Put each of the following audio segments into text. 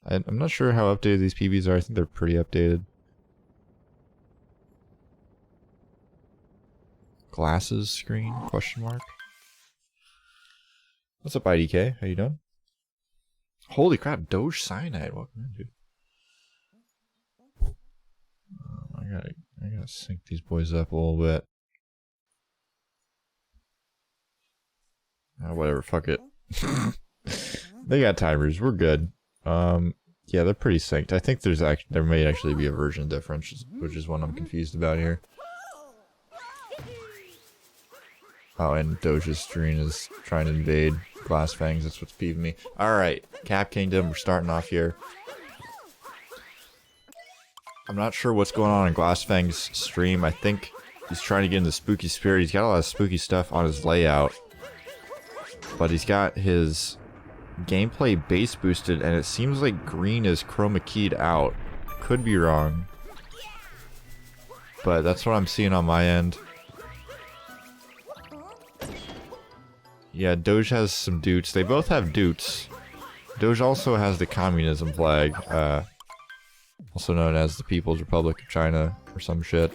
I'm not sure how updated these PBs are. I think they're pretty updated. Glasses screen? Question mark. What's up, IDK? How you doing? Holy crap, Dogecyanide. Welcome in, dude. I gotta sync these boys up a little bit. Whatever, fuck it. They got timers. We're good. Yeah, they're pretty synced. I think there may actually be a version difference, which is what I'm confused about here. Oh, and Doge's screen is trying to invade Glassfangs. That's what's peeving me. Alright, Cap Kingdom, we're starting off here. I'm not sure what's going on in Glassfang's stream. I think he's trying to get into spooky spirit. He's got a lot of spooky stuff on his layout. But he's got his gameplay base boosted, and it seems like green is chroma keyed out. Could be wrong. But that's what I'm seeing on my end. Yeah, Doge has some dutes. They both have dutes. Doge also has the communism flag, also known as the People's Republic of China or some shit.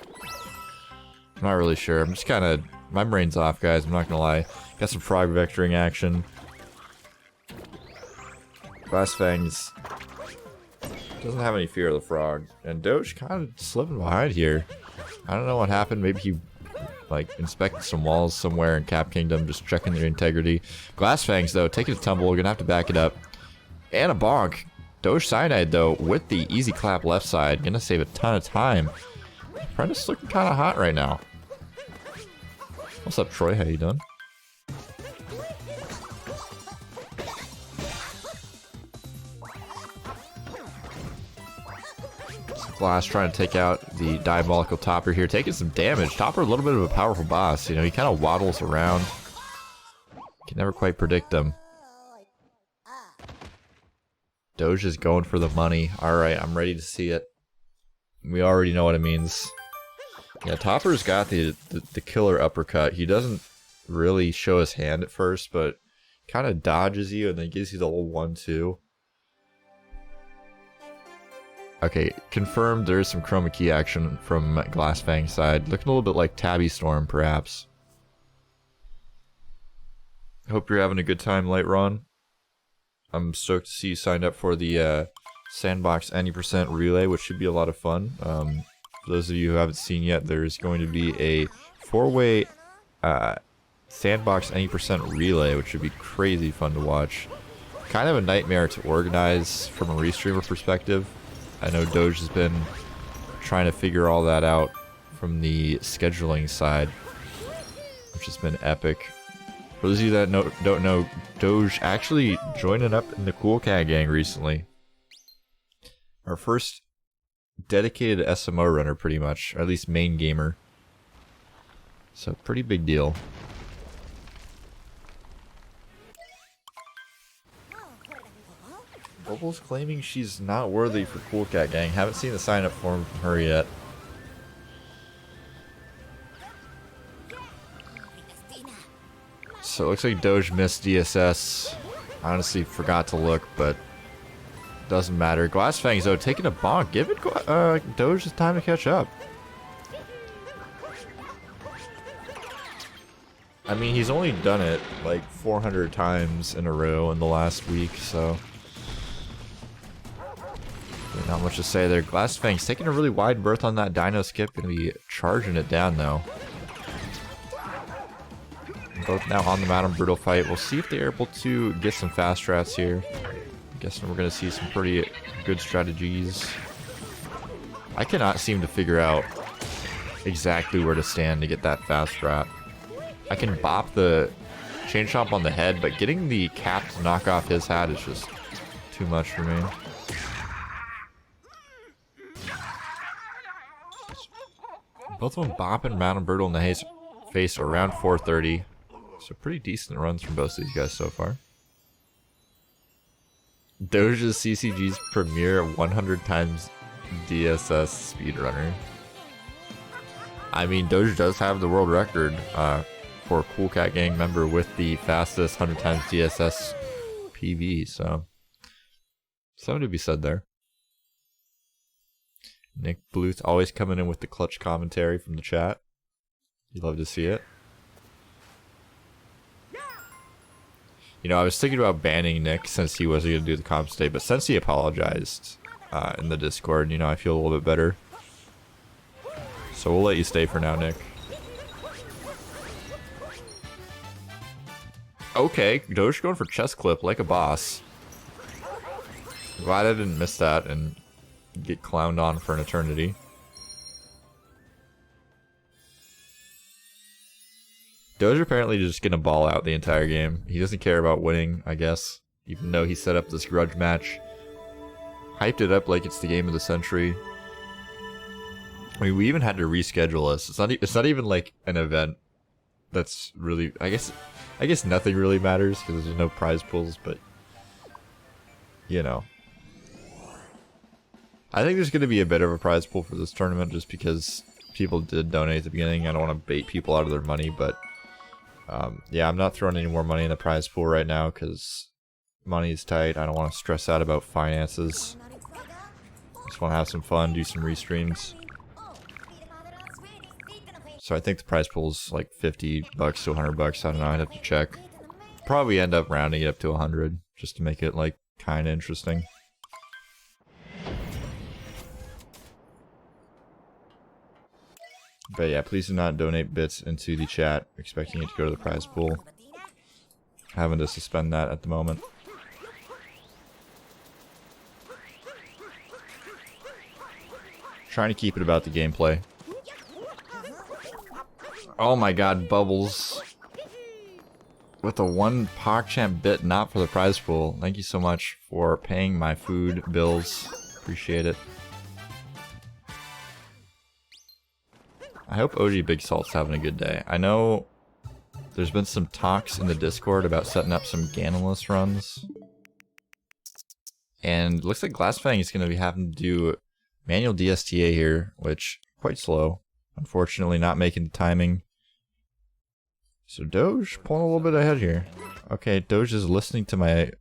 I'm not really sure. I'm just kind of... My brain's off, guys. I'm not gonna lie. Got some frog vectoring action. Glassfangs doesn't have any fear of the frog. And Doge kind of slipping behind here. I don't know what happened. Maybe he... like, inspecting some walls somewhere in Cap Kingdom, just checking their integrity. Glassfangs, though, taking a tumble, gonna have to back it up. And a bonk. Dogecyanide, though, with the easy clap left side, gonna save a ton of time. Apprentice looking kind of hot right now. What's up, Troy? How you doing? Glass trying to take out the diabolical Topper here, taking some damage. Topper a little bit of a powerful boss, you know, he kind of waddles around. Can never quite predict them. Doge is going for the money. Alright, I'm ready to see it. We already know what it means. Yeah, Topper's got the killer uppercut. He doesn't really show his hand at first, but kind of dodges you and then gives you the little 1-2. Okay, confirmed there is some chroma key action from Glassfang's side. Looking a little bit like Tabby Storm, perhaps. Hope you're having a good time, Light Ron. I'm stoked to see you signed up for the Sandbox 90% Relay, which should be a lot of fun. For those of you who haven't seen yet, there's going to be a 4-way Sandbox 90% Relay, which should be crazy fun to watch. Kind of a nightmare to organize from a restreamer perspective. I know Doge has been trying to figure all that out from the scheduling side, which has been epic. For those of you that don't know, Doge actually joining up in the Cool Cat gang recently. Our first dedicated SMO runner, pretty much, or at least main gamer. So, pretty big deal. Bubbles claiming she's not worthy for Cool Cat Gang. Haven't seen the sign up form from her yet. So it looks like Doge missed DSS. Honestly, forgot to look, but doesn't matter. Glassfangs, though, taking a bonk. Give it Doge time to catch up. I mean, he's only done it like 400 times in a row in the last week, so... not much to say there. Glassfangs taking a really wide berth on that dino skip. Gonna be charging it down though. Both now on the Madame Brutal fight. We'll see if they're able to get some fast strats here. I'm guessing we're gonna see some pretty good strategies. I cannot seem to figure out exactly where to stand to get that fast strat. I can bop the chain chomp on the head, but getting the cap to knock off his hat is just too much for me. Both of them bopping Madame Brutal in the face around 430. So pretty decent runs from both of these guys so far. Doge's CCG's premier 100 times DSS speedrunner. I mean, Doge does have the world record for a Cool Cat Gang member with the fastest 100 times DSS PV, so Something to be said there. Nick Bluth always coming in with the clutch commentary from the chat. You love to see it. You know, I was thinking about banning Nick since he wasn't going to do the comp today, but since he apologized in the Discord, you know, I feel a little bit better. So we'll let you stay for now, Nick. Okay, Doge going for chest clip like a boss. Glad I didn't miss that and get clowned on for an eternity. Doge apparently just gonna ball out the entire game. He doesn't care about winning, I guess. Even though he set up this grudge match. Hyped it up like it's the game of the century. I mean, we even had to reschedule this. It's not even like an event that's really... I guess nothing really matters because there's no prize pools, but... You know. I think there's going to be a bit of a prize pool for this tournament just because people did donate at the beginning. I don't want to bait people out of their money, but... yeah, I'm not throwing any more money in the prize pool right now because money is tight. I don't want to stress out about finances. Just want to have some fun, do some restreams. So I think the prize pool is like $50 to $100. I don't know. I'd have to check. Probably end up rounding it up to 100 just to make it like kind of interesting. But yeah, please do not donate bits into the chat, expecting it to go to the prize pool. Having to suspend that at the moment. Trying to keep it about the gameplay. Oh my god, Bubbles. With a 1 PogChamp bit not for the prize pool. Thank you so much for paying my food bills. Appreciate it. I hope OG Big Salt's having a good day. I know there's been some talks in the Discord about setting up some Ganalus runs. And it looks like Glassfangs is going to be having to do manual DSTA here, which quite slow. Unfortunately not making the timing. So Doge pulling a little bit ahead here. Okay, Doge is listening to my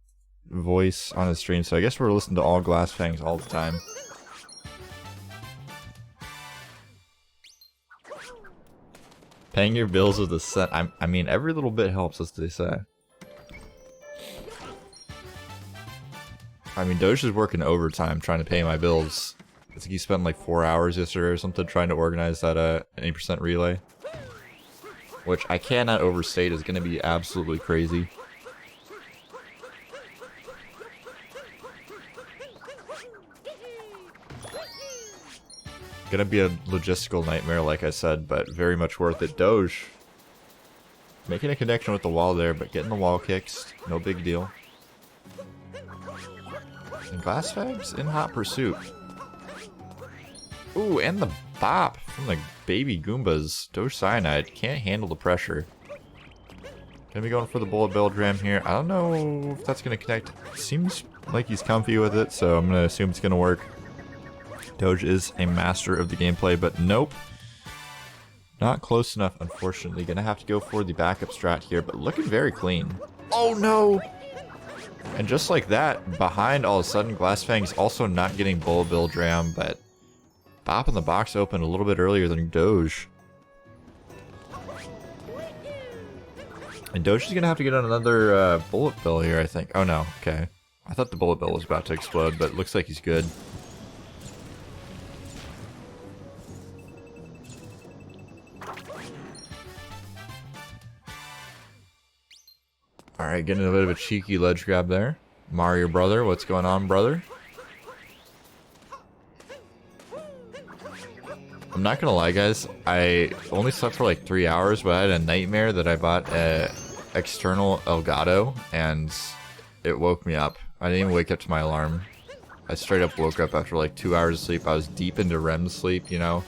voice on his stream, so I guess we're listening to all Glassfangs all the time. Paying your bills with a cent. I mean, every little bit helps, as they say. I mean, Doge is working overtime trying to pay my bills. I think he spent like 4 hours yesterday or something trying to organize that 80% relay. Which I cannot overstate is going to be absolutely crazy. Gonna be a logistical nightmare, like I said, but very much worth it. Doge making a connection with the wall there, but getting the wall kicks, no big deal. And Glassfangs in hot pursuit. Ooh, and the bop from the baby Goombas. Dogecyanide can't handle the pressure. Gonna be going for the bullet bill dram here. I don't know if that's gonna connect. Seems like he's comfy with it, so I'm gonna assume it's gonna work. Doge is a master of the gameplay, but nope. Not close enough, unfortunately. Gonna have to go for the backup strat here, but looking very clean. Oh no! And just like that, behind all of a sudden, Glassfangs also not getting bullet bill dram, but bopping the box open a little bit earlier than Doge. And Doge is gonna have to get on another bullet bill here, I think. Oh no, okay. I thought the bullet bill was about to explode, but it looks like he's good. Alright, getting a bit of a cheeky ledge grab there. Mario brother, what's going on, brother? I'm not gonna lie, guys. I only slept for like 3 hours, but I had a nightmare that I bought a external Elgato, and it woke me up. I didn't even wake up to my alarm. I straight up woke up after like 2 hours of sleep. I was deep into REM sleep, you know?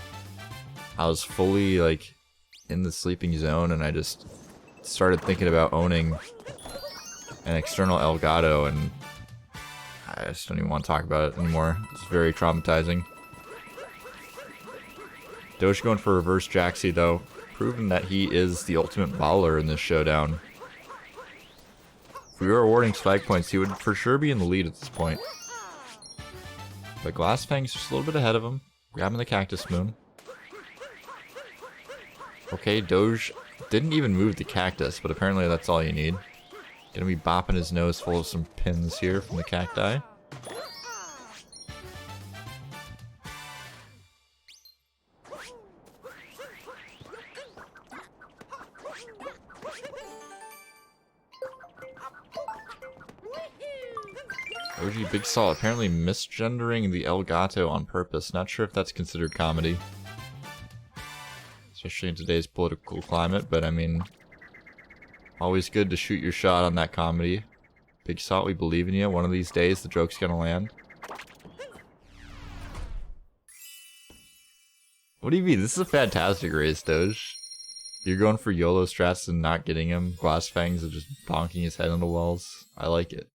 I was fully like in the sleeping zone, and I just started thinking about owning an external Elgato, and I just don't even want to talk about it anymore. It's very traumatizing. Doge going for reverse Jaxie though, proving that he is the ultimate baller in this showdown. If we were awarding swag points, he would for sure be in the lead at this point. But Glassfangs just a little bit ahead of him. Grabbing the Cactus Moon. Okay, Doge didn't even move the cactus, but apparently that's all you need. Gonna be bopping his nose full of some pins here from the cacti. OG Big Salt apparently misgendering the El Gato on purpose. Not sure if that's considered comedy. Especially in today's political climate, but I mean, always good to shoot your shot on that comedy. Big Salt, we believe in you. One of these days, the joke's gonna land. What do you mean? This is a fantastic race, Doge. You're going for YOLO strats and not getting him. Glassfangs are just bonking his head on the walls. I like it.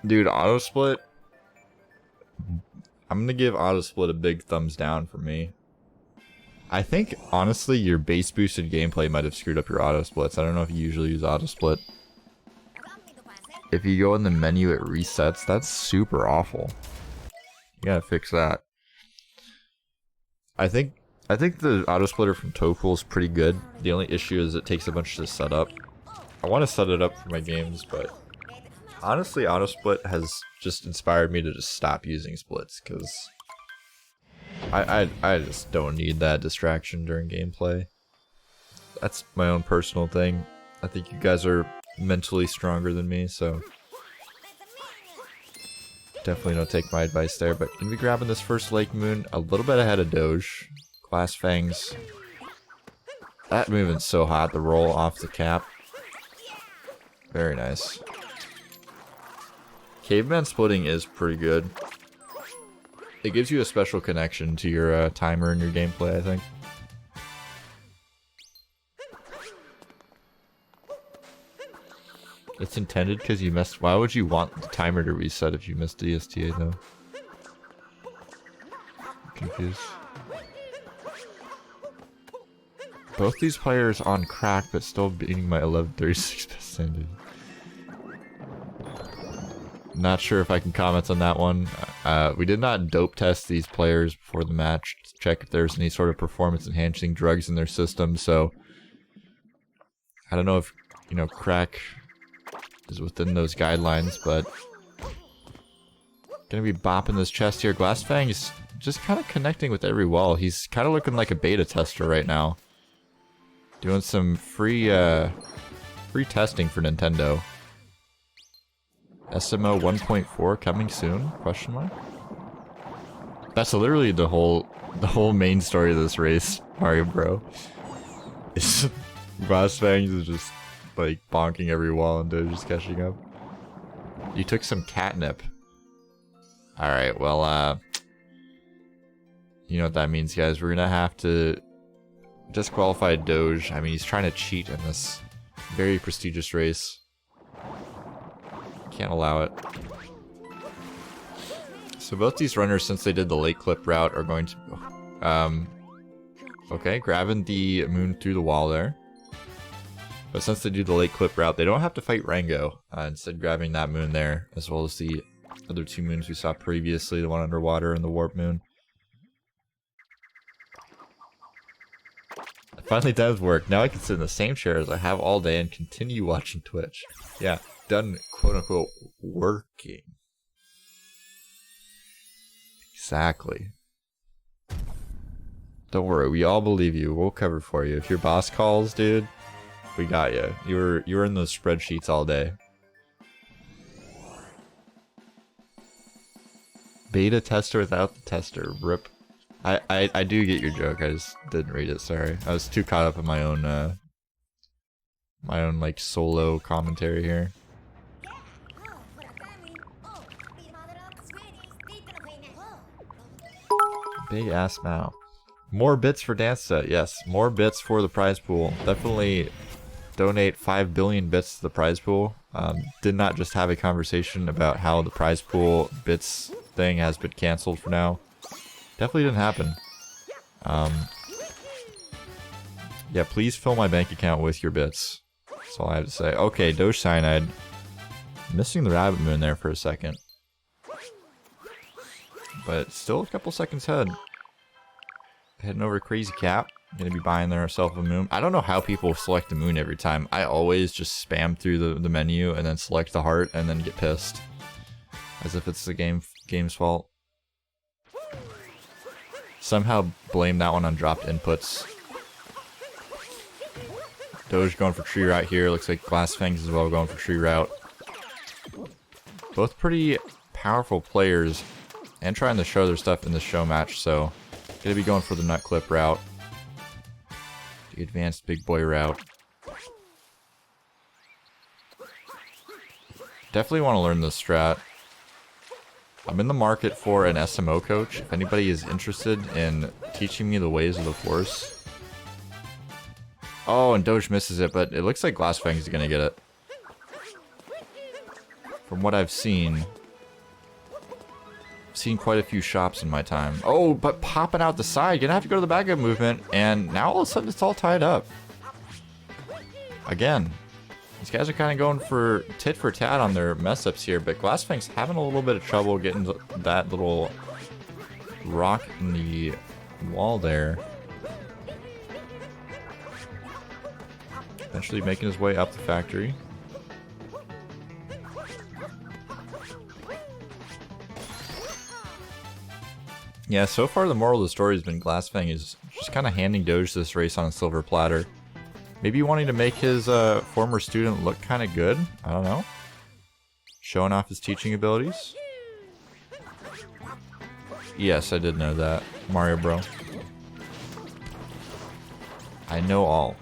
Dude, auto split. I'm gonna give auto split a big thumbs down for me. I think honestly your base boosted gameplay might have screwed up your auto splits. I don't know if you usually use auto split. If you go in the menu it resets, that's super awful. You gotta fix that. I think the auto splitter from Tofu is pretty good. The only issue is it takes a bunch to set up. I want to set it up for my games, but honestly, auto split has just inspired me to just stop using splits because I just don't need that distraction during gameplay. That's my own personal thing. I think you guys are mentally stronger than me, so definitely don't take my advice there. But gonna be grabbing this first Lake Moon a little bit ahead of Doge. Glassfangs. That movement's so hot. The roll off the cap. Very nice. Caveman splitting is pretty good. It gives you a special connection to your timer and your gameplay, I think. It's intended because you missed. Why would you want the timer to reset if you missed the ESTA though? I'm confused. Both these players on crack, but still beating my 1136 best ended. Not sure if I can comment on that one. We did not dope test these players before the match to check if there's any sort of performance enhancing drugs in their system, so I don't know if, you know, crack is within those guidelines, but gonna be bopping this chest here. Glassfang is just kind of connecting with every wall. He's kind of looking like a beta tester right now. Doing some free testing for Nintendo. SMO 1.4 coming soon? Question mark? That's literally the whole main story of this race, Mario Bro. It's Glassfangs is just like bonking every wall and they're just catching up. You took some catnip. Alright, well you know what that means, guys. We're gonna have to disqualify Doge. I mean, he's trying to cheat in this very prestigious race. Can't allow it. So both these runners, since they did the late clip route, are going to okay, grabbing the moon through the wall there. But since they do the late clip route, they don't have to fight Rango. Instead grabbing that moon there, as well as the other two moons we saw previously, the one underwater and the warp moon. It finally does work. Now I can sit in the same chair as I have all day and continue watching Twitch. Yeah, done quote-unquote working. Exactly. Don't worry, we all believe you. We'll cover for you. If your boss calls, dude, we got you. You were in those spreadsheets all day. Beta tester without the tester. Rip. I do get your joke. I just didn't read it. Sorry. I was too caught up in my own like solo commentary here. Big ass mouth. More bits for dance set. Yes, more bits for the prize pool. Definitely donate 5 billion bits to the prize pool. Did not just have a conversation about how the prize pool bits thing has been canceled for now. Definitely didn't happen. Yeah, please fill my bank account with your bits. That's all I have to say. Okay, Dogecyanide. Missing the rabbit moon there for a second. But still a couple seconds ahead. Heading over to Crazy Cap. Gonna be buying herself a moon. I don't know how people select the moon every time. I always just spam through the menu and then select the heart and then get pissed. As if it's the game's fault. Somehow blame that one on dropped inputs. Doge going for tree route here. Looks like Glassfangs as well going for tree route. Both pretty powerful players and trying to show their stuff in the show match, so gonna be going for the nut clip route. The advanced big boy route. Definitely want to learn this strat. I'm in the market for an SMO coach. If anybody is interested in teaching me the ways of the Force. Oh, and Doge misses it, but it looks like Glassfangs is gonna get it. From what I've seen quite a few shops in my time. Oh, but popping out the side. Gonna have to go to the backup movement, and now all of a sudden it's all tied up. Again, these guys are kind of going for tit for tat on their mess ups here, but Glassfang's having a little bit of trouble getting that little rock in the wall there. Eventually making his way up the factory. Yeah, so far the moral of the story has been Glassfang is just kind of handing Doge this race on a silver platter. Maybe wanting to make his former student look kind of good. I don't know. Showing off his teaching abilities. Yes, I did know that. Mario Bro. I know all.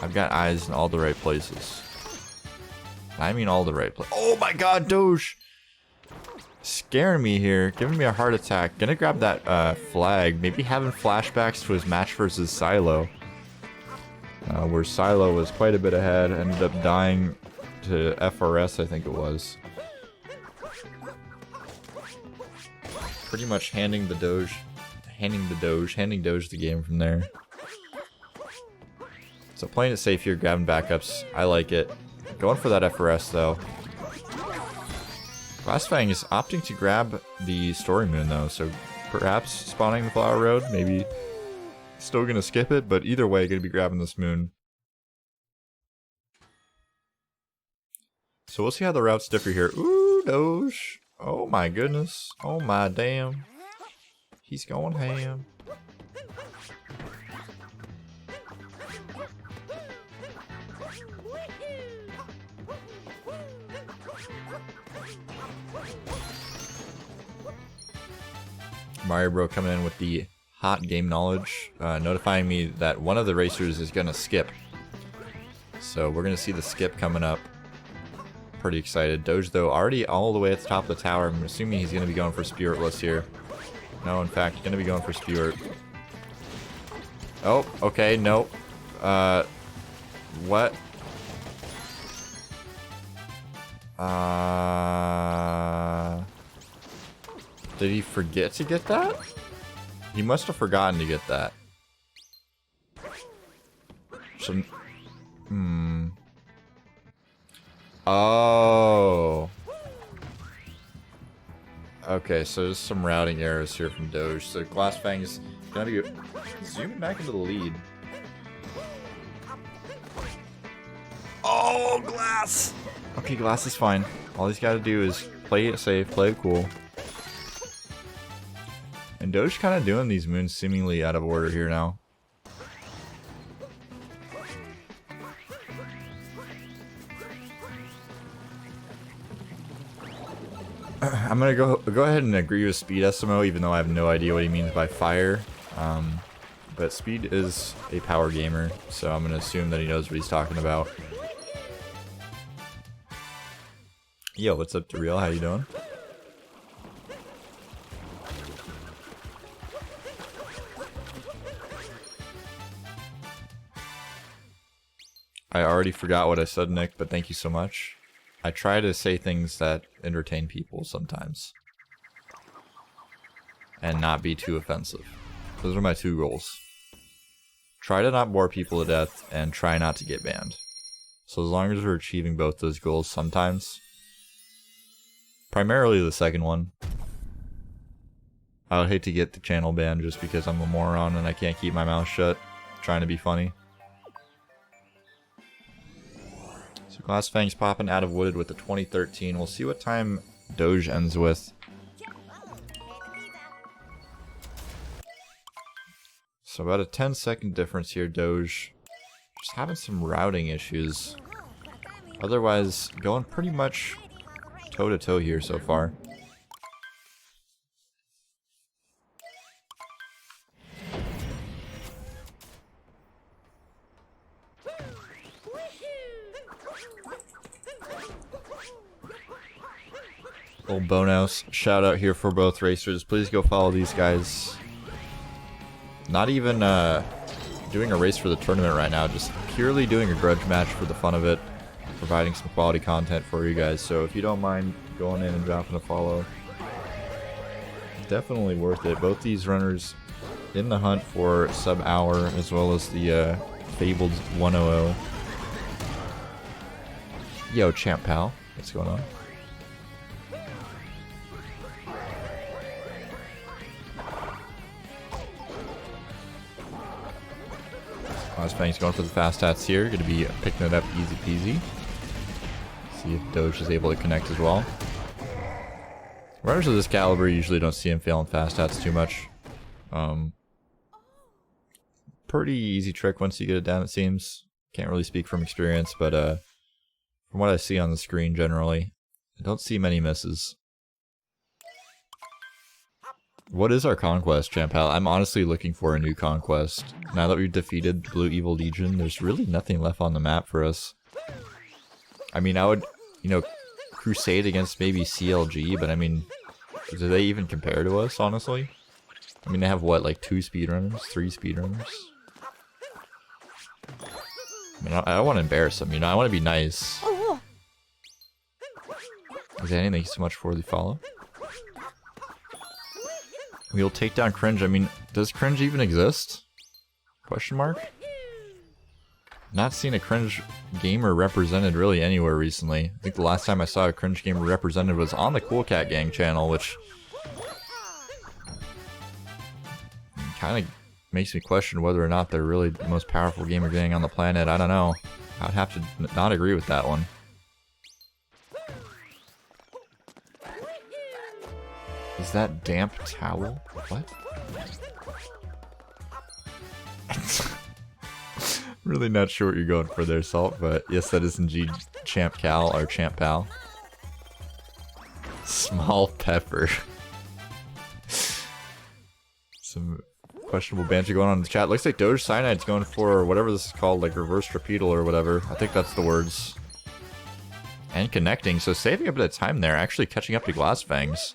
I've got eyes in all the right places. I mean all the right places. Oh my god, Doge! Scaring me here, giving me a heart attack. Gonna grab that flag. Maybe having flashbacks to his match versus Silo. Where Silo was quite a bit ahead. Ended up dying to FRS, I think it was. Pretty much handing Doge the game from there. So playing it safe here, grabbing backups. I like it. Going for that FRS though. Glassfang is opting to grab the story moon though, so perhaps spawning the flower road, maybe still gonna skip it, but either way gonna be grabbing this moon. So we'll see how the routes differ here. Ooh, Doge. Oh my goodness. Oh my damn. He's going ham. Mario Bro coming in with the hot game knowledge, notifying me that one of the racers is gonna skip. So we're gonna see the skip coming up. Pretty excited. Doge though already all the way at the top of the tower. I'm assuming he's gonna be going for Spiritless here. No, in fact, he's gonna be going for Spirit. Oh, okay, nope. What? Did he forget to get that? He must have forgotten to get that. So, Oh. Okay, so there's some routing errors here from Doge. So Glassfang is gonna be zooming back into the lead. Oh, Glass! Okay, Glass is fine. All he's got to do is play it safe, play it cool. And Doge kind of doing these moons seemingly out of order here now. I'm gonna go ahead and agree with Speed SMO, even though I have no idea what he means by fire. But Speed is a power gamer, so I'm gonna assume that he knows what he's talking about. Yo, what's up, Real? How you doing? I already forgot what I said, Nick, but thank you so much. I try to say things that entertain people sometimes. And not be too offensive. Those are my two goals. Try to not bore people to death, and try not to get banned. So as long as we're achieving both those goals sometimes. Primarily the second one. I would hate to get the channel banned just because I'm a moron and I can't keep my mouth shut trying to be funny. So Glassfangs popping out of Wooded with the 2013. We'll see what time Doge ends with. So about a 10-second difference here, Doge. Just having some routing issues. Otherwise, going pretty much toe-to-toe here so far. Little bonus shout out here for both racers. Please go follow these guys. Not even doing a race for the tournament right now, just purely doing a grudge match for the fun of it, providing some quality content for you guys. So if you don't mind going in and dropping a follow, definitely worth it. Both these runners in the hunt for sub-hour, as well as the fabled 100. Yo, champ pal, what's going on? Glassfangs going for the fast hats here. Going to be picking it up easy peasy. See if Doge is able to connect as well. Runners of this caliber usually don't see him failing fast hats too much. Pretty easy trick once you get it down, it seems. Can't really speak from experience, but from what I see on the screen generally, I don't see many misses. What is our conquest, Champal? I'm honestly looking for a new conquest. Now that we've defeated Blue Evil Legion, there's really nothing left on the map for us. I mean, I would, you know, crusade against maybe CLG, but I mean, do they even compare to us, honestly? I mean, they have what, like 2 speedrunners? 3 speedrunners? I mean, I don't want to embarrass them, you know, I want to be nice. Zanny, thank you so much for the follow. We'll take down Cringe. I mean, does Cringe even exist? Question mark? Not seen a Cringe gamer represented really anywhere recently. I think the last time I saw a Cringe gamer represented was on the Cool Cat Gang channel, which kind of makes me question whether or not they're really the most powerful gamer gang on the planet. I don't know. I'd have to not agree with that one. Is that damp towel? What? Really not sure what you're going for there, Salt, but yes, that is indeed Champ Cal, or Champ Pal. Small pepper. Some questionable banter going on in the chat. Looks like Dogecianide's going for whatever this is called, like reverse torpedo or whatever. I think that's the words. And connecting, so saving a bit of time there, actually catching up to Glassfangs.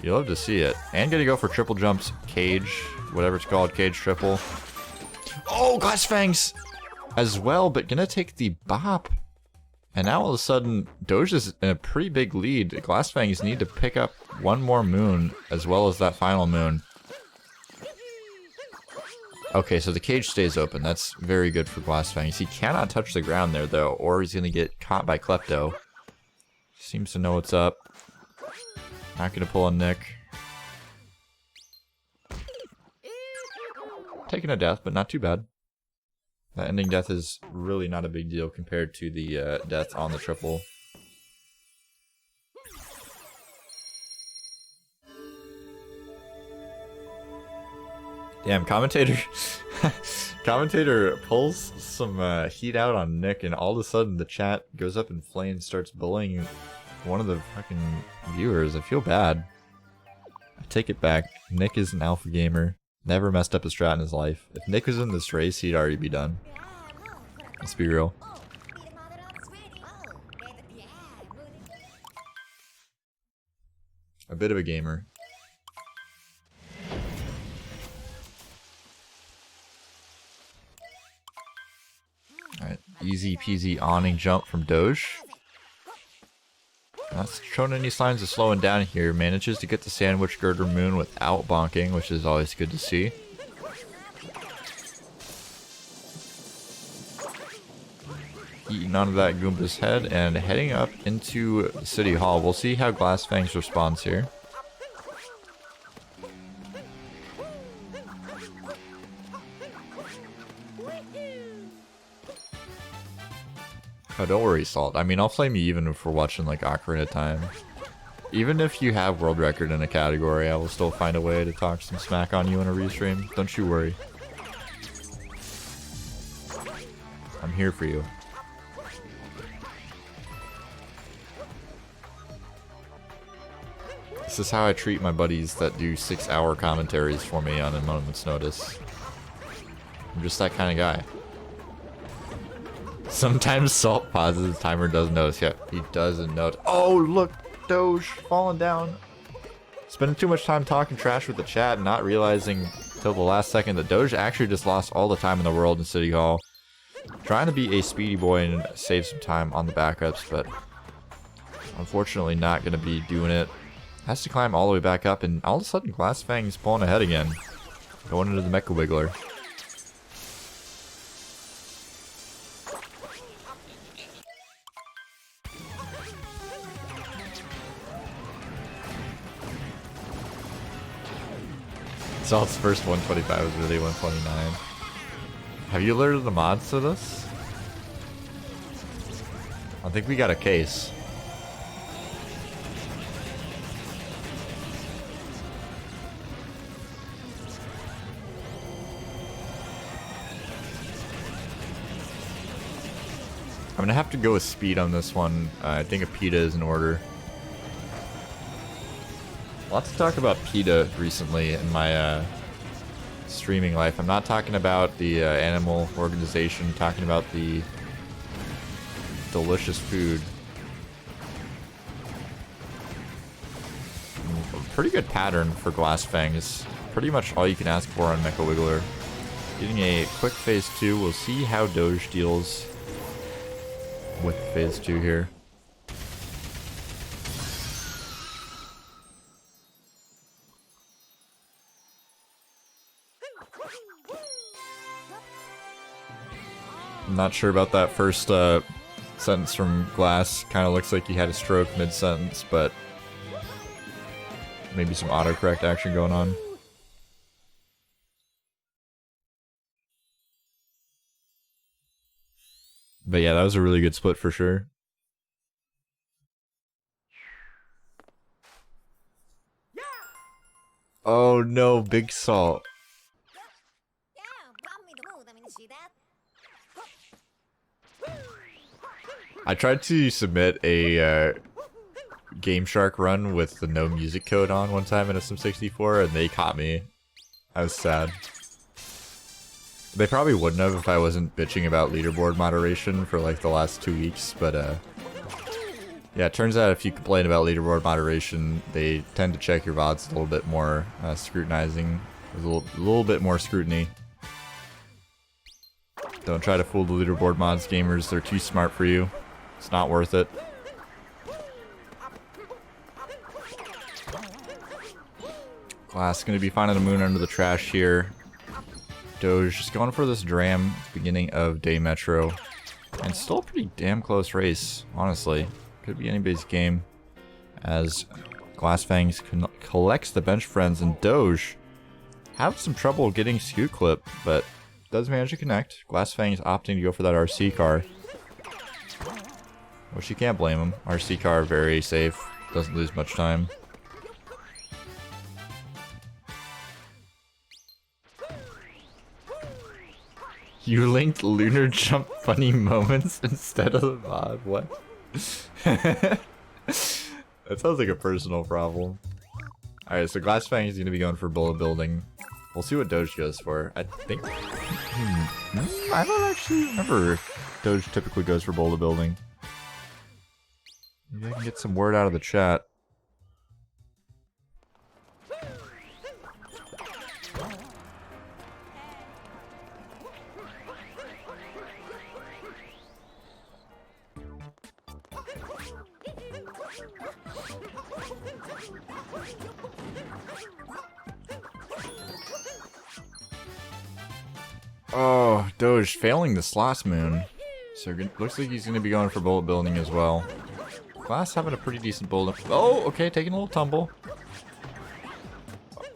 You love to see it. And gonna go for triple jumps, cage, whatever it's called, cage triple. Oh, Glassfangs as well, but gonna take the bop. And now all of a sudden, Doge is in a pretty big lead. Glassfangs need to pick up one more moon, as well as that final moon. Okay, so the cage stays open. That's very good for Glassfangs. He cannot touch the ground there, though, or he's gonna get caught by Klepto. Seems to know what's up. Not gonna pull a Nick. Taking a death, but not too bad. That ending death is really not a big deal compared to the death on the triple. Damn, commentator commentator pulls some heat out on Nick, and all of a sudden the chat goes up in flames, starts bullying one of the fucking viewers. I feel bad. I take it back. Nick is an alpha gamer. Never messed up a strat in his life. If Nick was in this race, he'd already be done. Let's be real. A bit of a gamer. Alright, easy peasy awning jump from Doge. Not showing any signs of slowing down here. Manages to get the sandwich girder moon without bonking, which is always good to see. eating onto that Goomba's head and heading up into City Hall. We'll see how Glassfangs responds here. Oh, don't worry, Salt. I mean, I'll flame you even if we're watching like Ocarina of Time. Even if you have world record in a category, I will still find a way to talk some smack on you in a restream. Don't you worry. I'm here for you. This is how I treat my buddies that do 6-hour commentaries for me on a moment's notice. I'm just that kind of guy. Sometimes Salt pauses, the timer doesn't notice yet. He doesn't notice. Oh, look! Doge falling down. Spending too much time talking trash with the chat and not realizing till the last second that Doge actually just lost all the time in the world in City Hall. Trying to be a speedy boy and save some time on the backups, but unfortunately not going to be doing it. Has to climb all the way back up, and all of a sudden Glassfangs pulling ahead again. Going into the Mecha Wiggler. Salt's first 125 was really 129. Have you alerted the mods to this? I think we got a case. I'm gonna have to go with speed on this one. I think a PETA is in order. Lots to talk about PETA recently in my streaming life. I'm not talking about the animal organization, I'm talking about the delicious food. Pretty good pattern for Glassfangs. Pretty much all you can ask for on Mecha Wiggler. Getting a quick phase 2. We'll see how Doge deals with phase 2 here. I'm not sure about that first sentence from Glass. Kind of looks like he had a stroke mid-sentence, but maybe some autocorrect action going on. But yeah, that was a really good split for sure. Oh no, Big Salt. I tried to submit a Game Shark run with the no music code on one time in SM64 and they caught me. I was sad. They probably wouldn't have if I wasn't bitching about leaderboard moderation for like the last 2 weeks, but yeah, it turns out if you complain about leaderboard moderation, they tend to check your VODs a little bit more, scrutinizing. There's a little bit more scrutiny. Don't try to fool the leaderboard mods gamers, they're too smart for you. It's not worth it. Glass gonna be finding the moon under the trash here. Doge just going for this dram beginning of Day Metro. And still a pretty damn close race, honestly. Could be anybody's game. As Glassfangs collects the bench friends and Doge have some trouble getting Scoot Clip, but does manage to connect. Glassfangs opting to go for that RC car. Which you can't blame him. RC car very safe, doesn't lose much time. You linked Lunar Jump funny moments instead of the mod. What? That sounds like a personal problem. Alright, so Glassfang is going to be going for bullet building. We'll see what Doge goes for. I think... I don't actually remember if Doge typically goes for bullet building. Maybe I can get some word out of the chat. Oh, Doge failing the Sloss Moon. So looks like he's going to be going for bullet building as well. Glass having a pretty decent bullet. Oh, okay, taking a little tumble.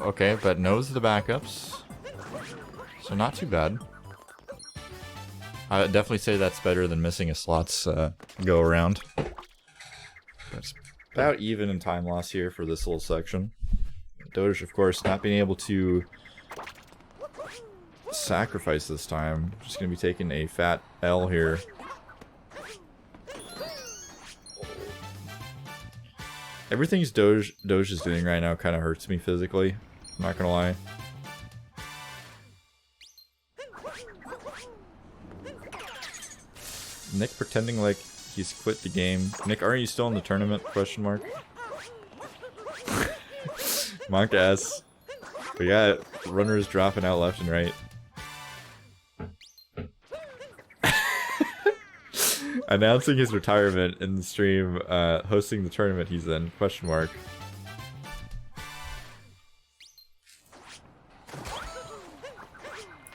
Okay, but knows the backups. So not too bad. I would definitely say that's better than missing a slots go around. That's about even in time loss here for this little section. Doge, of course, not being able to sacrifice this time. Just going to be taking a fat L here. Everything Doge is doing right now kind of hurts me physically. I'm not going to lie. Nick pretending like he's quit the game. Nick, are you still in the tournament? Question mark. Monk ass. We got runners dropping out left and right. Announcing his retirement in the stream, hosting the tournament he's in. Question mark.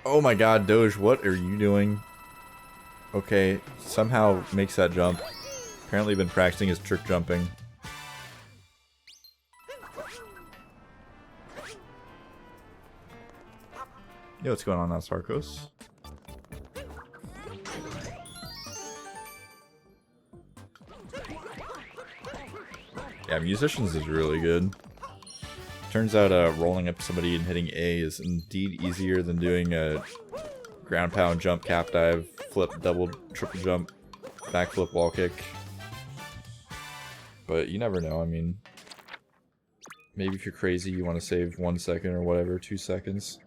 Oh my god, Doge, what are you doing? Okay, somehow makes that jump. Apparently been practicing his trick jumping. Yo, what's going on now, Sarkos? Yeah, Musicians is really good. Turns out rolling up somebody and hitting A is indeed easier than doing a ground pound, jump, cap dive, flip, double, triple jump, backflip, wall kick. But you never know, I mean... Maybe if you're crazy, you want to save 1 second or whatever, 2 seconds.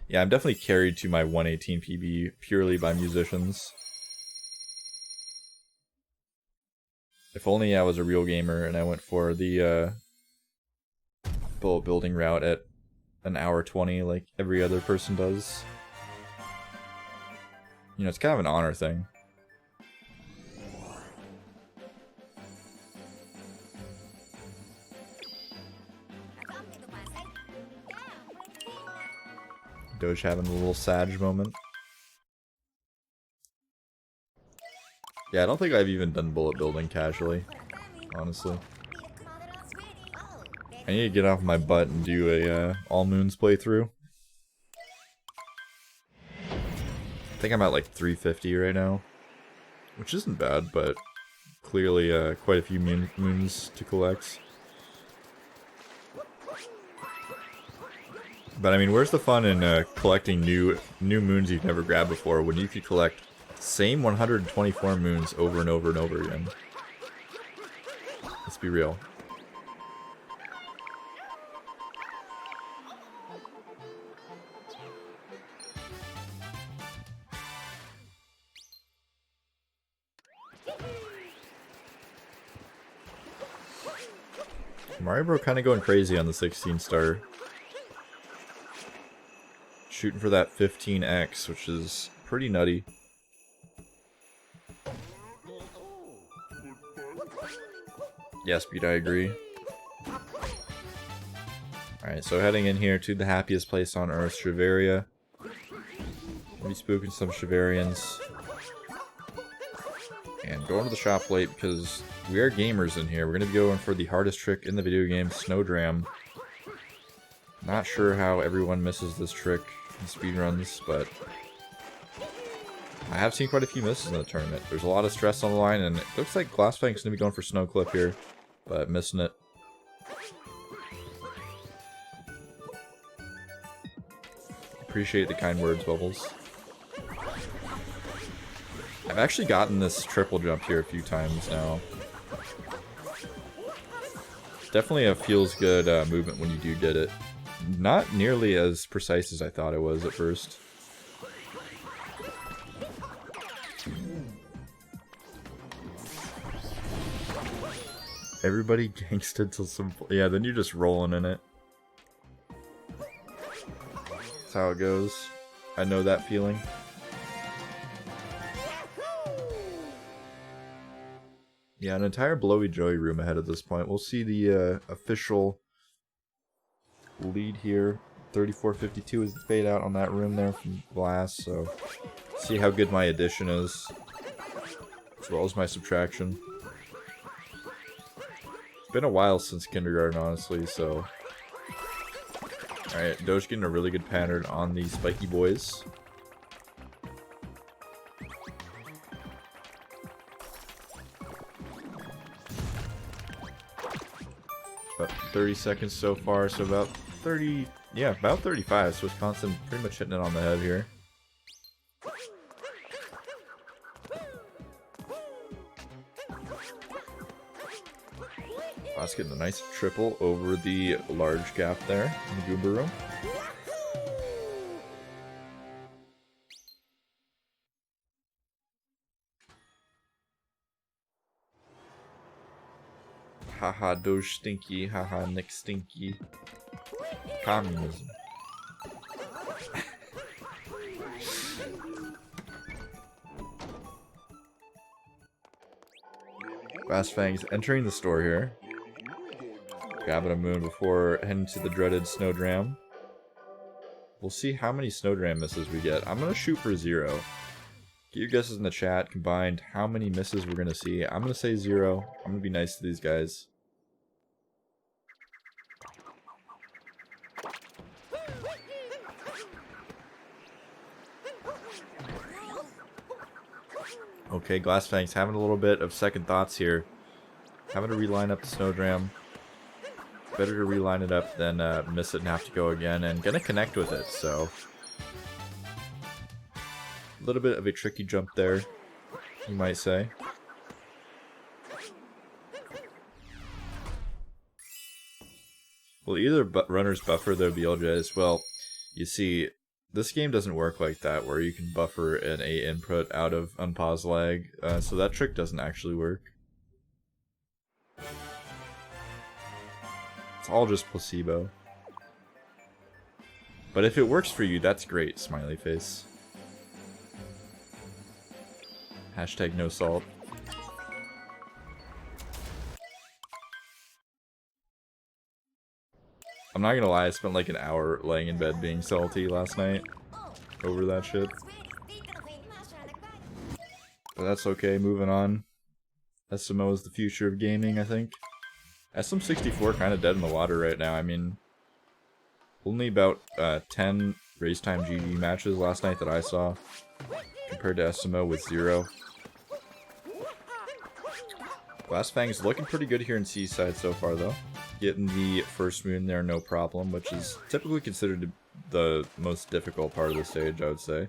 Yeah, I'm definitely carried to my 118 PB purely by Musicians. If only I was a real gamer and I went for the bullet building route at an hour 20 like every other person does. You know, it's kind of an honor thing. Doge having a little Sag moment. Yeah, I don't think I've even done bullet building casually, honestly. I need to get off my butt and do a All Moons playthrough. I think I'm at like 350 right now, which isn't bad, but clearly quite a few moons to collect. But I mean, where's the fun in collecting new moons you've never grabbed before when you could collect the same 124 moons over and over and over again? Let's be real. Mario Bro kind of going crazy on the 16 star. Shooting for that 15x, which is pretty nutty. Yes, Pete, I agree. Alright, so heading in here to the happiest place on Earth, Shiveria. We'll be spooking some Shiverians. And going to the shop late because we are gamers in here. We're going to be going for the hardest trick in the video game, Snowdram. Not sure how everyone misses this trick in speedruns, but I have seen quite a few misses in the tournament. There's a lot of stress on the line, and it looks like Glassfangs is going to be going for Snow Clip here, but missing it. Appreciate the kind words, Bubbles. I've actually gotten this triple jump here a few times now. Definitely a feels good movement when you do get it. Not nearly as precise as I thought it was at first. Everybody gangsted till some... Yeah, then you're just rolling in it. That's how it goes. I know that feeling. Yeah, an entire Blowy Joey room ahead at this point. We'll see the official lead here. 3452 is the fade out on that room there from Glass, so see how good my addition is, as well as my subtraction. It's been a while since kindergarten, honestly, so... Alright, Doge getting a really good pattern on these spiky boys. About 30 seconds so far, so about 30... Yeah, about 35, so Wisconsin pretty much hitting it on the head here. Glass getting a nice triple over the large gap there in the Goomba room. Haha, Doge stinky. Haha, Nick stinky. Communism. Glassfangs entering the store here. Grabbing a moon before heading to the dreaded Snowdram. We'll see how many Snowdram misses we get. I'm going to shoot for 0. Get your guesses in the chat, combined how many misses we're going to see. I'm going to say 0. I'm going to be nice to these guys. Okay, Glassfangs having a little bit of second thoughts here. Having to reline up the Snowdram. Better to reline it up than miss it and have to go again, and gonna connect with it, so... A little bit of a tricky jump there, you might say. Well, either runners buffer their BLJs. Well, you see, this game doesn't work like that, where you can buffer an A input out of unpause lag, so that trick doesn't actually work. It's all just placebo. But if it works for you, that's great, smiley face. Hashtag no salt. I'm not gonna lie, I spent like an hour laying in bed being salty last night over that shit. But that's okay, moving on. SMO is the future of gaming, I think. SM64 kind of dead in the water right now. I mean, only about 10 race time GG matches last night that I saw, compared to SMO with 0. Glassfangs looking pretty good here in Seaside so far, though. Getting the first moon there, no problem, which is typically considered the most difficult part of the stage, I would say.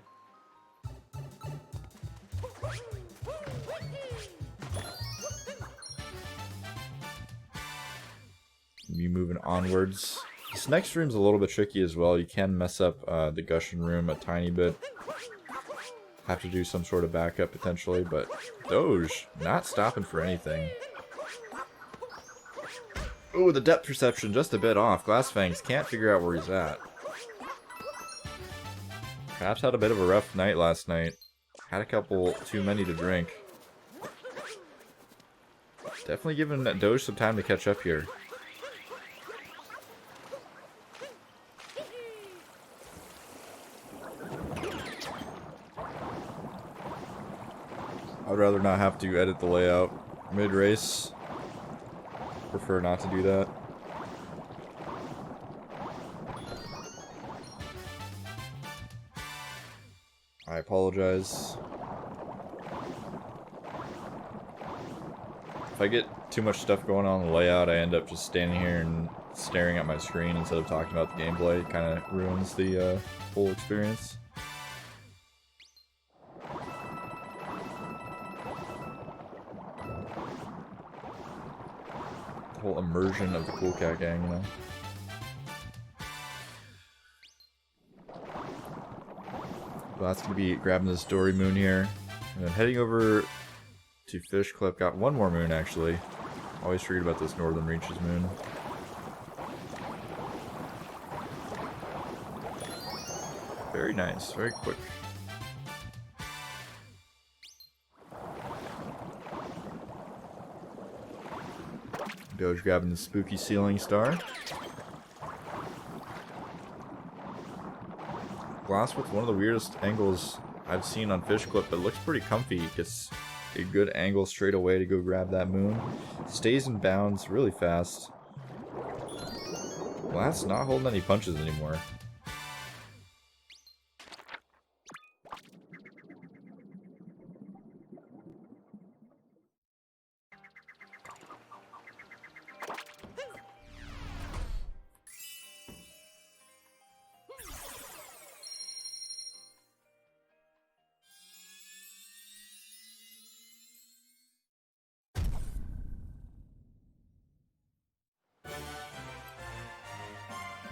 You moving onwards. This next room's a little bit tricky as well. You can mess up the Gushing room a tiny bit. Have to do some sort of backup potentially, but Doge not stopping for anything. Oh, the depth perception just a bit off. Glassfangs can't figure out where he's at. Perhaps had a bit of a rough night last night. Had a couple too many to drink. Definitely giving Doge some time to catch up here. I'd rather not have to edit the layout mid-race. Prefer not to do that. I apologize. If I get too much stuff going on in the layout, I end up just standing here and staring at my screen instead of talking about the gameplay. It kind of ruins the whole experience. Whole immersion of the Cool Cat Gang, you know. Well, that's gonna be grabbing this Dory Moon here, and then heading over to Fish Clip. Got one more moon actually. Always forget about this Northern Reaches moon. Very nice, very quick. Doge grabbing the spooky ceiling star. Glass with one of the weirdest angles I've seen on Fish Clip, but it looks pretty comfy. Gets a good angle straight away to go grab that moon. Stays in bounds really fast. Glass not holding any punches anymore.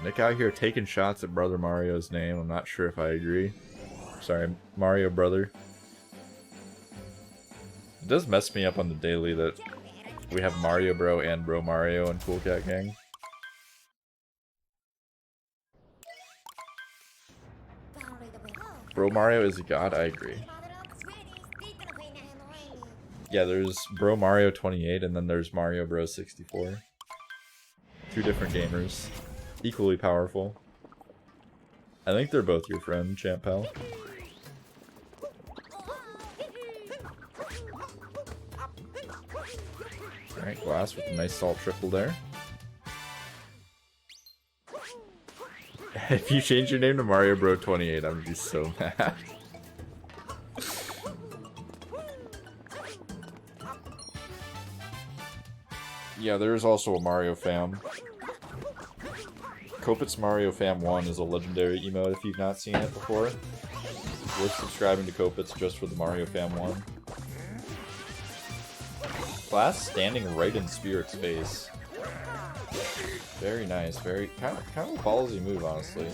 Nick out here taking shots at Brother Mario's name. I'm not sure if I agree. Sorry, Mario Brother. It does mess me up on the daily that we have Mario Bro and Bro Mario and Cool Cat Gang. Bro Mario is a god, I agree. Yeah, there's Bro Mario 28 and then there's Mario Bro 64. Two different gamers. Equally powerful. I think they're both your friend, Champ Pal. Alright, Glass with a nice salt triple there. If you change your name to Mario Bro 28, I'm gonna be so mad. Yeah, there is also a Mario fam. Kopit's Mario Fam 1 is a legendary emote if you've not seen it before. Worth subscribing to Kopit's just for the Mario Fam 1. Glass standing right in Spirit's face. Very nice, very kind of a ballsy move, honestly.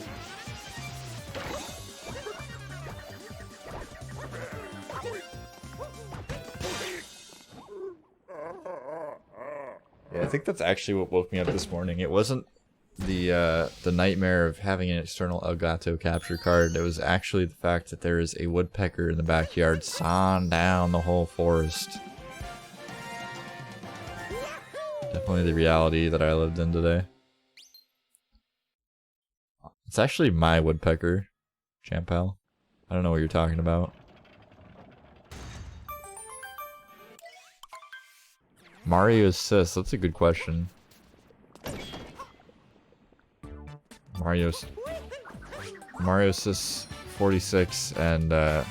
Yeah, I think that's actually what woke me up this morning. It wasn't the nightmare of having an external Elgato capture card. It was actually the fact that there is a woodpecker in the backyard sawing down the whole forest. Definitely the reality that I lived in today. It's actually my woodpecker, Champ Pal. I don't know what you're talking about. Mario's sis, that's a good question. Mario sis 46 and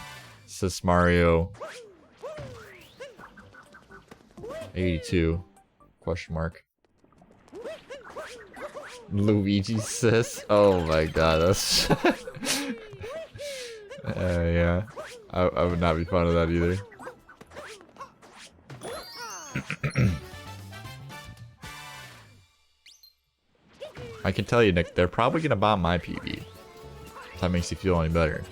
sis Mario 82 question mark. Luigi sis, oh my god, that's yeah, I would not be fond of that either. I can tell you, Nick, they're probably gonna bomb my PB. If that makes you feel any better.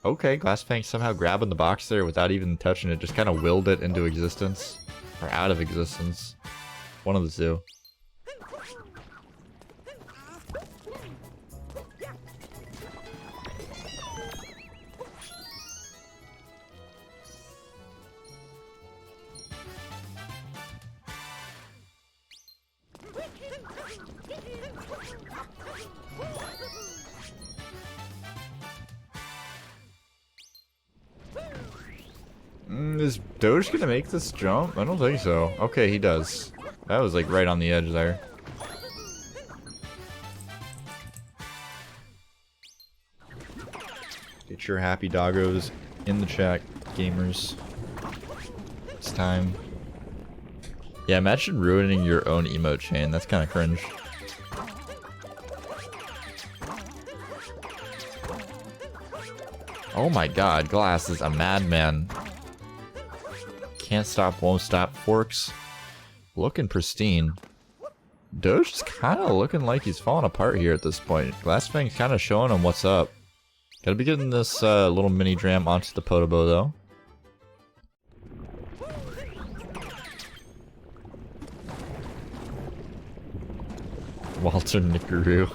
Okay, Glassfangs somehow grabbing the box there without even touching it, just kind of willed it into existence. Or out of existence. One of the two. Is Doge gonna make this jump? I don't think so. Okay, he does. That was like right on the edge there. Get your happy doggos in the chat, gamers. It's time. Yeah, imagine ruining your own emote chain. That's kind of cringe. Oh my god, Glass is a madman. Can't stop, won't stop. Forks looking pristine. Doge is kind of looking like he's falling apart here at this point. Glassfang's kind of showing him what's up. Gotta be getting this little mini dram onto the Podobo though. Walter Nickaroo.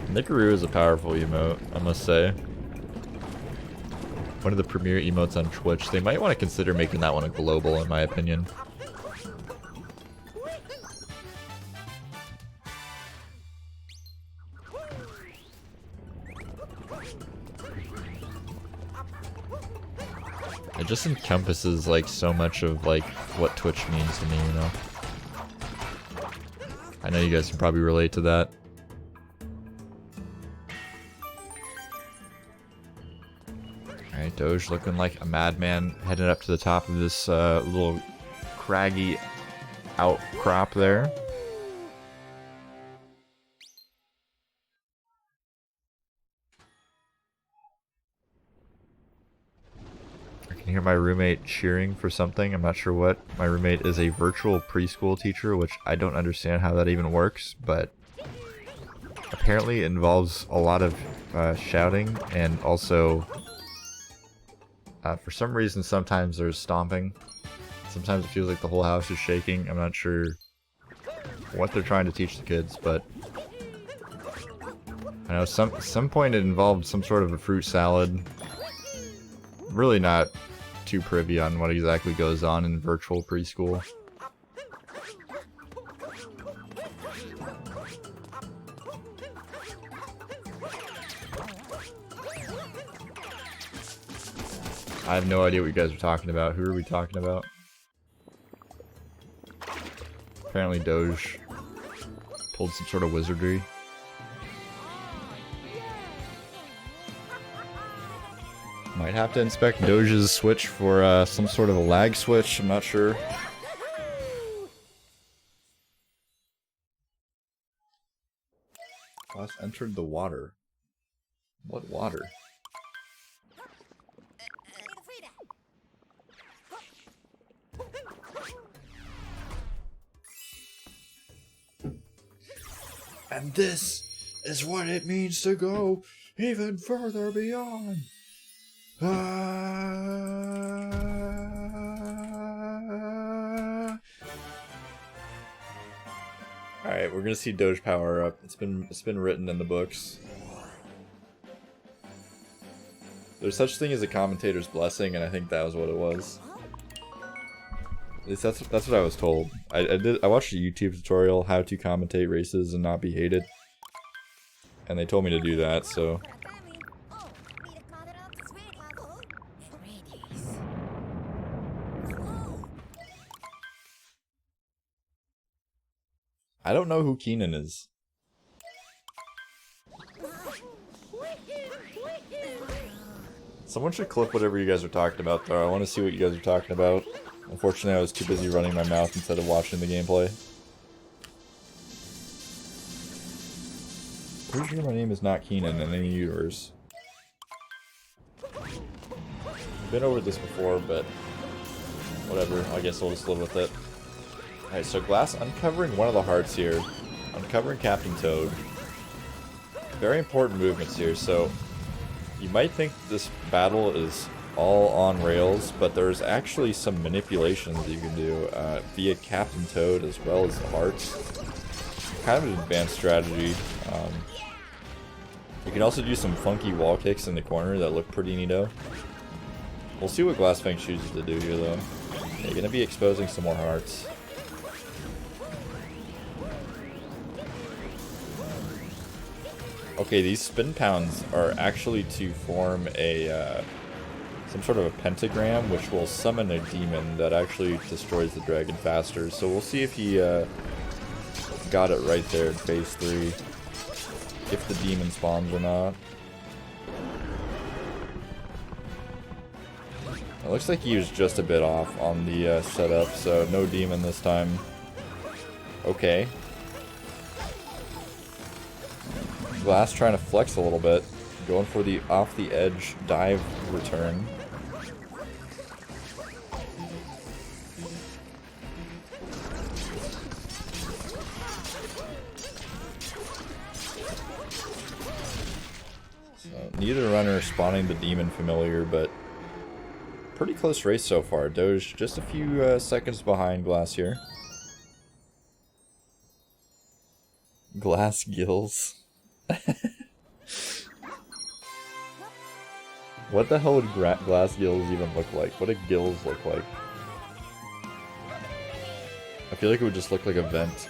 Nickaroo is a powerful emote, I must say. One of the premier emotes on Twitch. They might want to consider making that one a global, in my opinion. It just encompasses like so much of like what Twitch means to me, you know? I know you guys can probably relate to that. Alright, Doge looking like a madman heading up to the top of this little craggy outcrop there. I can hear my roommate cheering for something. I'm not sure what. My roommate is a virtual preschool teacher, which I don't understand how that even works, but apparently it involves a lot of shouting, and also for some reason sometimes there's stomping. Sometimes it feels like the whole house is shaking. I'm not sure what they're trying to teach the kids, but I know some point it involved some sort of a fruit salad. Really not too privy on what exactly goes on in virtual preschool. I have no idea what you guys are talking about. Who are we talking about? Apparently Doge pulled some sort of wizardry. Might have to inspect Doge's switch for some sort of a lag switch, I'm not sure. Glass entered the water. What water? And this is what it means to go even further beyond. Alright, we're gonna see Doge power up. It's been written in the books. There's such thing as a commentator's blessing, and I think that was what it was. At least that's what I was told. I watched a YouTube tutorial how to commentate races and not be hated, and they told me to do that, so. I don't know who Keenan is. Someone should clip whatever you guys are talking about, though. I want to see what you guys are talking about. Unfortunately, I was too busy running my mouth instead of watching the gameplay. Pretty sure my name is not Keenan in any universe. I've been over this before, but whatever. I guess I'll just live with it. Alright, so Glass uncovering one of the hearts here. Uncovering Captain Toad. Very important movements here, so you might think this battle is all on rails, but there's actually some manipulations you can do via Captain Toad as well as the hearts. Kind of an advanced strategy. You can also do some funky wall kicks in the corner that look pretty neato. We'll see what Glassfangs chooses to do here, though. They're gonna be exposing some more hearts. Okay, these spin pounds are actually to form a some sort of a pentagram, which will summon a demon that actually destroys the dragon faster. So we'll see if he got it right there in phase 3, if the demon spawns or not. It looks like he was just a bit off on the setup, so no demon this time. Okay. Glass trying to flex a little bit, going for the off the edge dive return. So neither runner spawning the demon familiar, but pretty close race so far. Doge just a few seconds behind Glass here. Glass gills. What the hell would glass gills even look like? What do gills look like? I feel like it would just look like a vent.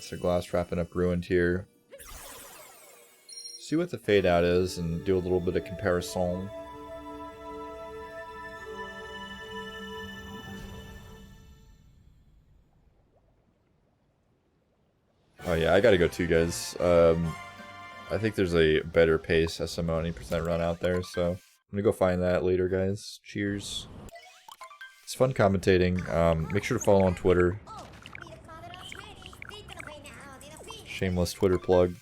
So Glass wrapping up Ruined here. See what the fade out is and do a little bit of comparison. Oh yeah, I gotta go too, guys. I think there's a better pace SMO 80% run out there, so I'm gonna go find that later, guys. Cheers. It's fun commentating. Make sure to follow on Twitter. Shameless Twitter plug.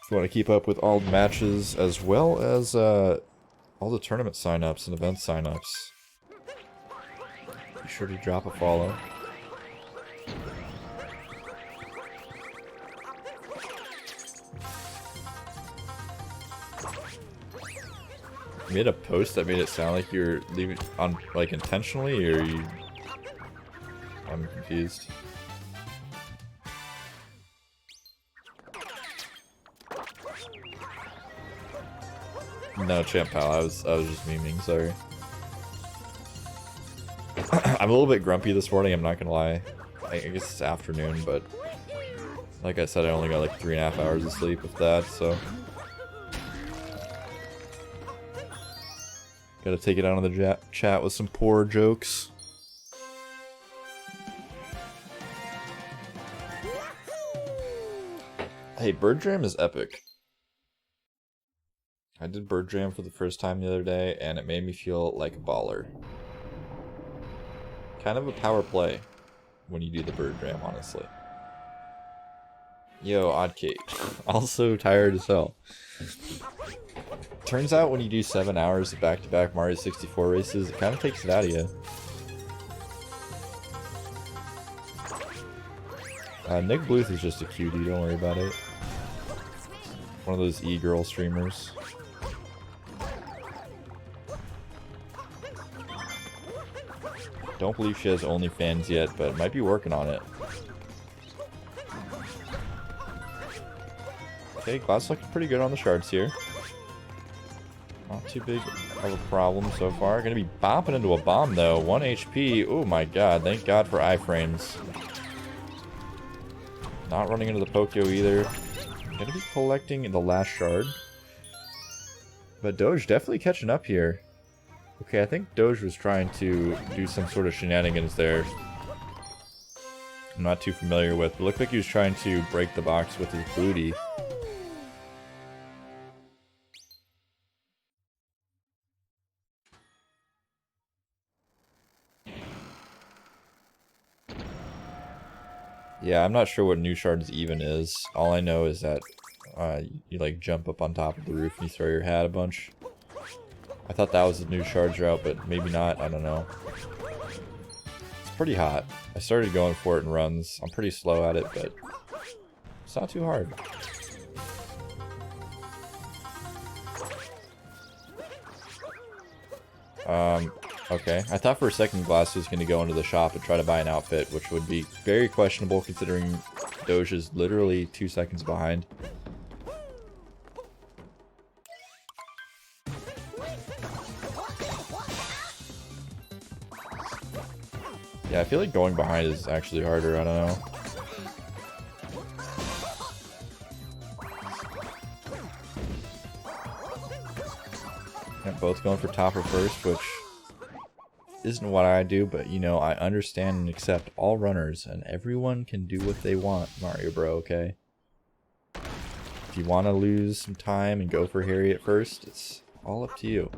If you want to keep up with all the matches as well as all the tournament signups and event signups, be sure to drop a follow. You made a post that made it sound like you're leaving on like intentionally, or you? I'm confused. No, champ pal, I was just memeing, sorry. I'm a little bit grumpy this morning, I'm not gonna lie. I guess it's afternoon, but like I said, I only got like 3.5 hours of sleep with that, so gotta take it out on the chat with some poor jokes. Hey, Bird Jam is epic. I did Bird Jam for the first time the other day, and it made me feel like a baller. Kind of a power play when you do the Bird Jam, honestly. Yo, Oddkate. Also tired as hell. Turns out when you do 7 hours of back-to-back Mario 64 races, it kind of takes it out of you. Nick Bluth is just a cutie, don't worry about it. One of those e-girl streamers. Don't believe she has OnlyFans yet, but might be working on it. Okay, Glass looking pretty good on the shards here. Not too big of a problem so far. Gonna be bopping into a bomb though. 1 HP. Oh my god, thank god for iframes. Not running into the Pokyo either. Gonna be collecting the last shard. But Doge definitely catching up here. Okay, I think Doge was trying to do some sort of shenanigans there. I'm not too familiar with. It looked like he was trying to break the box with his booty. Yeah, I'm not sure what New Shards even is. All I know is that you like jump up on top of the roof and you throw your hat a bunch. I thought that was the New Shards route, but maybe not. I don't know. It's pretty hot. I started going for it in runs. I'm pretty slow at it, but it's not too hard. Okay. I thought for a second Glass was going to go into the shop and try to buy an outfit, which would be very questionable considering Doge is literally 2 seconds behind. Yeah, I feel like going behind is actually harder, I don't know. Yeah, both going for topper first, which isn't what I do, but you know, I understand and accept all runners, and everyone can do what they want, Mario Bro, okay? If you want to lose some time and go for Harry at first, it's all up to you.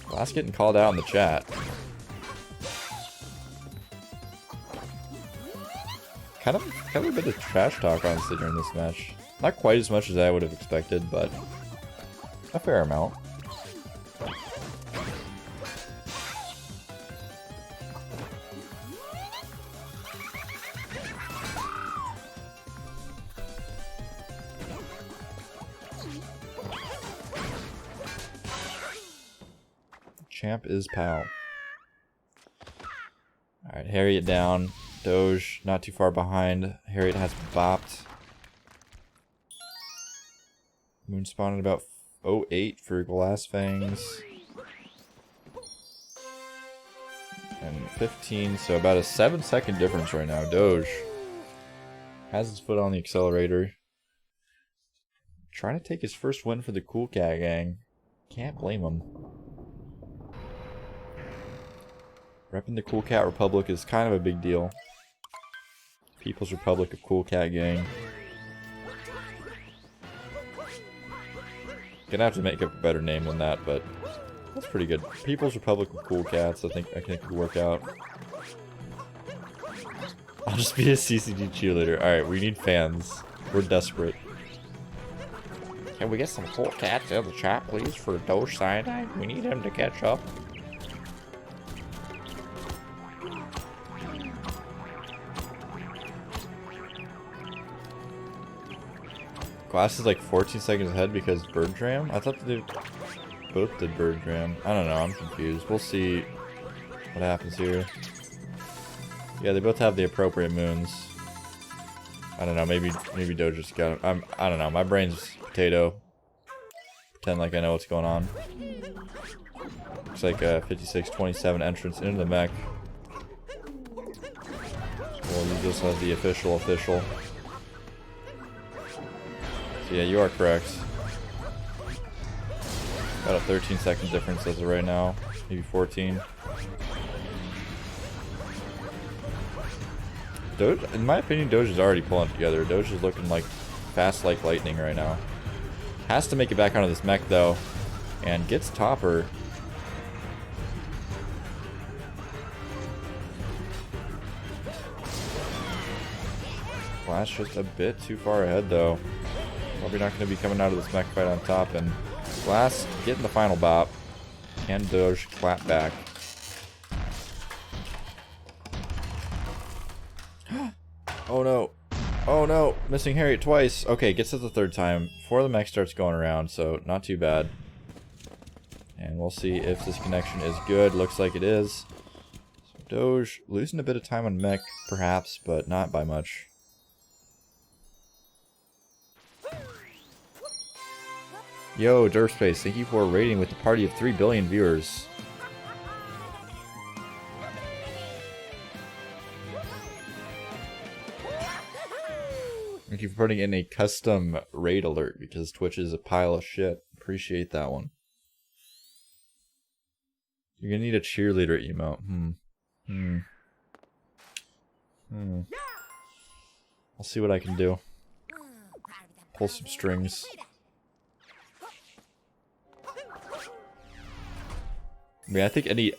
Glass getting called out in the chat. Kind of a bit of trash talk, honestly, during this match. Not quite as much as I would have expected, but a fair amount. Champ is pal. Alright, Harriet down. Doge not too far behind. Harriet has bopped. Moon spawned at about 08 for Glassfangs. and 15, so about a 7-second difference right now. Doge has his foot on the accelerator. Trying to take his first win for the Cool Cat Gang. Can't blame him. Repping the Cool Cat Republic is kind of a big deal. People's Republic of Cool Cat Gang. Gonna have to make up a better name than that, but that's pretty good. People's Republic of Cool Cats, I think it could work out. I'll just be a CCD cheerleader. Alright, we need fans. We're desperate. Can we get some cool cats in the chat, please, for Dogecyanide? We need him to catch up. Glass is like 14 seconds ahead because Bird Dram? I thought they both did Bird Dram. I don't know, I'm confused. We'll see what happens here. Yeah, they both have the appropriate moons. I don't know, maybe Doge just got him. I don't know, my brain's potato. Pretend like I know what's going on. Looks like a 56-27 entrance into the mech. We'll use this as the official. So yeah, you are correct. About a 13-second difference as of right now. Maybe 14. Doge, in my opinion, Doge is already pulling together. Doge is looking like fast like lightning right now. Has to make it back onto this mech though, and gets Topper. Glass just a bit too far ahead though. Probably not going to be coming out of this mech fight on top, and Glass getting the final bop. Can Doge clap back? Oh no. Oh no, missing Harriet twice. Okay, gets it the third time before the mech starts going around, so not too bad. And we'll see if this connection is good. Looks like it is. So Doge losing a bit of time on mech, perhaps, but not by much. Yo, Derpspace, thank you for rating with the party of 3 billion viewers. Thank you for putting in a custom raid alert because Twitch is a pile of shit. Appreciate that one. You're gonna need a cheerleader emote. I'll see what I can do. Pull some strings. I mean,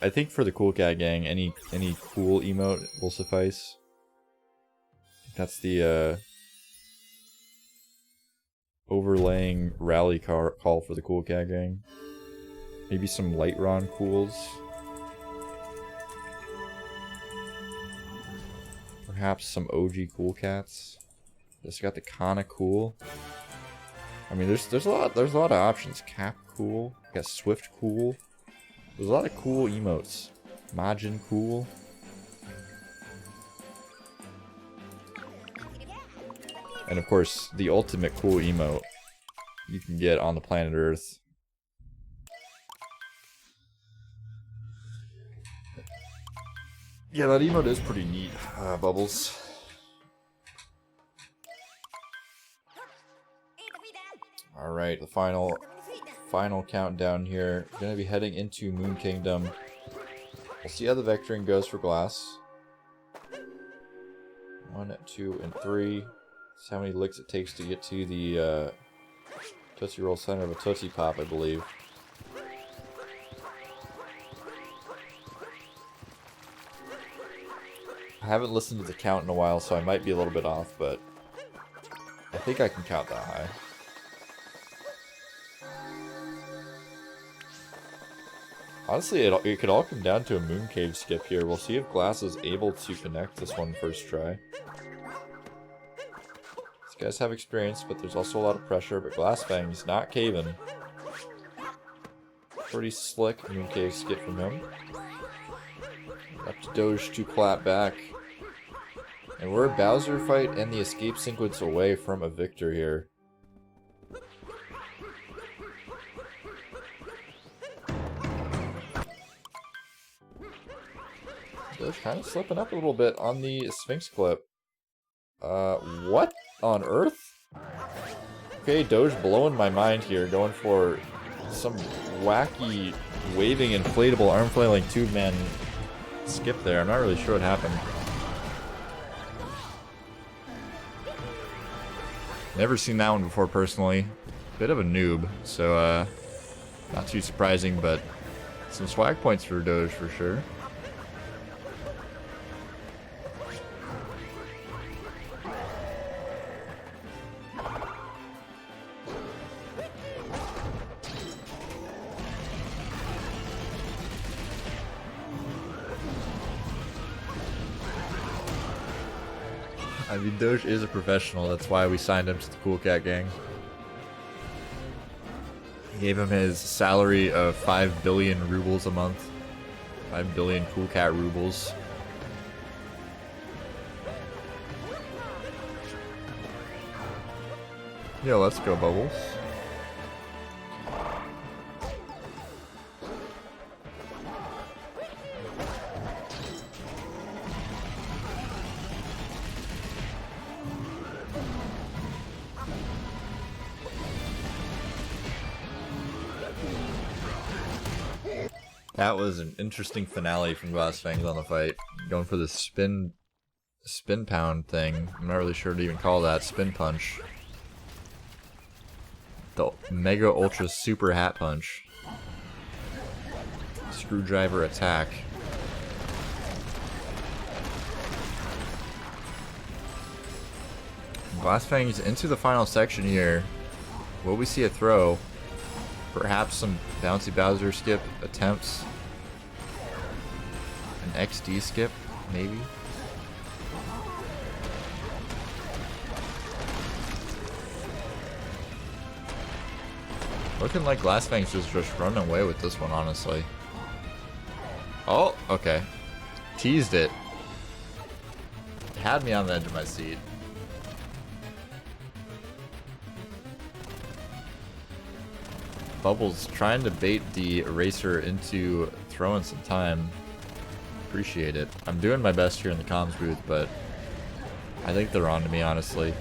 I think for the Cool Cat Gang, any cool emote will suffice. That's the overlaying rally call for the Cool Cat Gang. Maybe some light Ron cools. Perhaps some OG Cool Cats. Just got the Kana cool. I mean, there's a lot of options. Cap cool. Got Swift cool. There's a lot of cool emotes. Majin cool. And of course, the ultimate cool emote you can get on the planet Earth. Yeah, that emote is pretty neat, Bubbles. Alright, the final countdown here. Gonna be heading into Moon Kingdom. We'll see how the vectoring goes for Glass. 1, 2, and 3. That's how many licks it takes to get to the Tootsie Roll center of a Tootsie Pop, I believe. I haven't listened to the count in a while, so I might be a little bit off, but I think I can count that high. Honestly, it could all come down to a Moon Cave skip here. We'll see if Glass is able to connect this one first try. These guys have experience, but there's also a lot of pressure, but Glassfangs not caving. Pretty slick Moon Cave skip from him. Up to Doge to clap back. And we're a Bowser fight and the escape sequence away from a victor here. Doge kind of slipping up a little bit on the Sphinx clip. What on earth? Okay, Doge blowing my mind here, going for some wacky waving inflatable arm flailing tube-man skip there. I'm not really sure what happened. Never seen that one before personally. Bit of a noob, so not too surprising, but some swag points for Doge for sure. I mean, Doge is a professional, that's why we signed him to the Cool Cat Gang. Gave him his salary of 5 billion rubles a month. 5 billion Cool Cat rubles. Yo, let's go, Bubbles. That was an interesting finale from Glassfangs on the fight. Going for the spin pound thing. I'm not really sure what to even call that. Spin punch. The Mega Ultra Super Hat Punch. Screwdriver attack. Glassfangs into the final section here. Will we see a throw? Perhaps some bouncy Bowser skip attempts. An XD skip, maybe? Looking like Glassfangs is just running away with this one, honestly. Oh, okay. Teased it. Had me on the edge of my seat. Bubbles trying to bait the eraser into throwing some time. Appreciate it. I'm doing my best here in the comms booth, but I think they're on to me, honestly.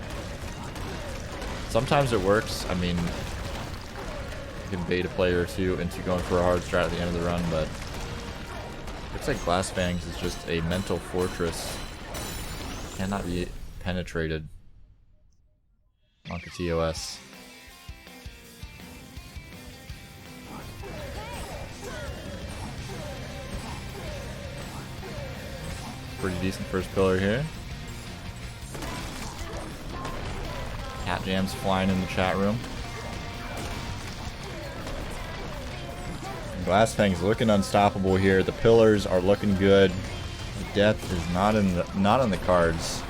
Sometimes it works. I mean, you can bait a player or two into going for a hard strat at the end of the run, but looks like Glassfangs is just a mental fortress. Cannot be penetrated. Monka TOS. Pretty decent first pillar here. Cat Jam's flying in the chat room. Glassfangs looking unstoppable here. The pillars are looking good. Death is not in the cards.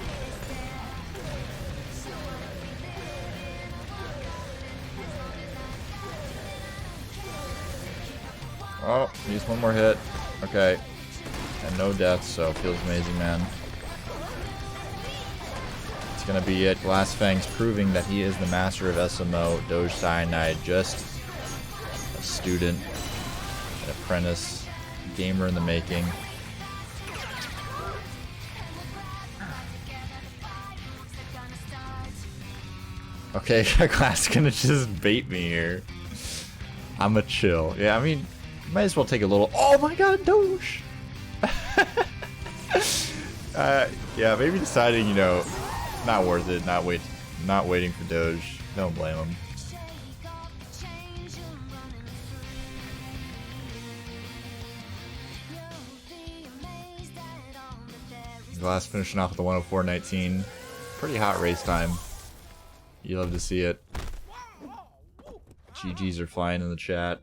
Oh, needs one more hit. Okay. And no deaths, so feels amazing, man. It's gonna be it. Glassfangs proving that he is the master of SMO. Dogecyanide, just a student, an apprentice, gamer in the making. Okay, Glass gonna just bait me here. I'ma chill. Yeah, I mean, might as well take a little. Oh my god, Doge! Yeah, maybe deciding, you know, not worth it, not waiting for Doge. Don't blame him. Glass finishing off with a 104.19. Pretty hot race time. You love to see it. GGs are flying in the chat.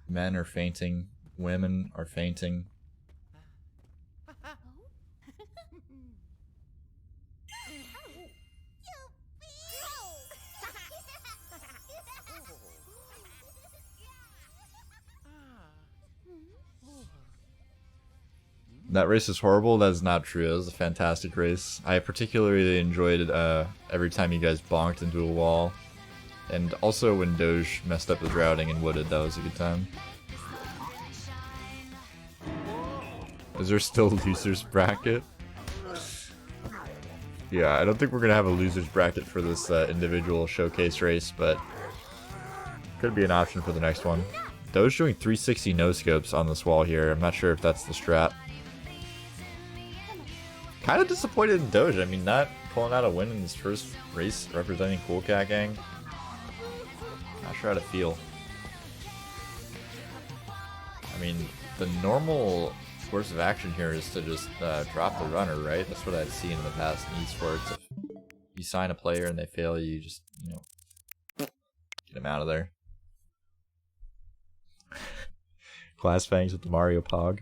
Men are fainting. Women are fainting. That race is horrible. That is not true. It was a fantastic race. I particularly enjoyed it every time you guys bonked into a wall. And also when Doge messed up his routing and wooded, that was a good time. Is there still a loser's bracket? Yeah, I don't think we're gonna have a loser's bracket for this individual showcase race, but could be an option for the next one. Doge doing 360 no scopes on this wall here. I'm not sure if that's the strat. Kind of disappointed in Doge. I mean, not pulling out a win in his first race representing Cool Cat Gang. Not sure how to feel. I mean, the normal course of action here is to just drop the runner, right? That's what I've seen in the past in esports. If you sign a player and they fail, you just, you know, get them out of there. Glassfangs with the Mario Pog.